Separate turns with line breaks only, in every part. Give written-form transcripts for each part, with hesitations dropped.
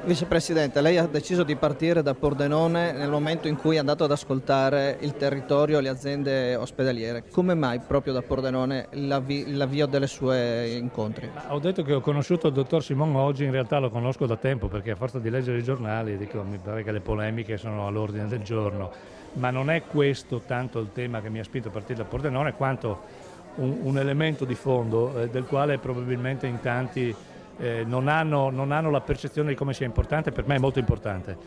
Vicepresidente, lei ha deciso di partire da Pordenone nel momento in cui è andato ad ascoltare il territorio e le aziende ospedaliere. Come mai proprio da Pordenone l'avvio delle sue incontri?
Ma ho detto che ho conosciuto il dottor Simon oggi, in realtà lo conosco da tempo perché a forza di leggere i giornali dico, mi pare che le polemiche sono all'ordine del giorno, ma non è questo tanto il tema che mi ha spinto a partire da Pordenone quanto un elemento di fondo del quale probabilmente in tanti non hanno la percezione di come sia importante. Per me è molto importante.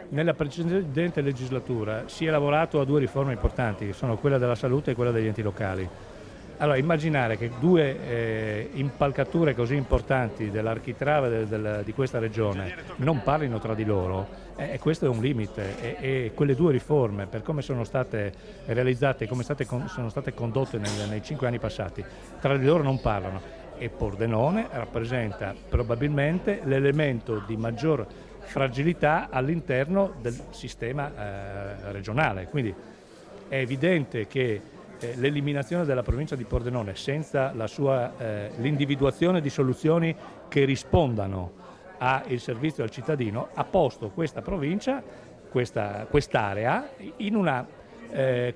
Nella precedente legislatura si è lavorato a due riforme importanti, che sono quella della salute e quella degli enti locali. Allora, immaginare che due impalcature così importanti dell'architrave di questa regione non parlino tra di loro, questo è un limite e quelle due riforme, per come sono state realizzate e come sono state condotte nei 5 anni passati, tra di loro non parlano. E Pordenone rappresenta probabilmente l'elemento di maggior fragilità all'interno del sistema regionale. Quindi è evidente che l'eliminazione della provincia di Pordenone senza l'individuazione di soluzioni che rispondano al servizio al cittadino ha posto questa provincia, quest'area, in una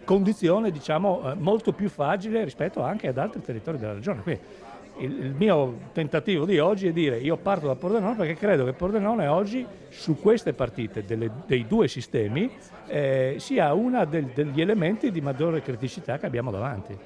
condizione diciamo, molto più fragile rispetto anche ad altri territori della regione. Quindi, il mio tentativo di oggi è dire io parto da Pordenone perché credo che Pordenone oggi su queste partite dei due sistemi sia uno degli elementi di maggiore criticità che abbiamo davanti.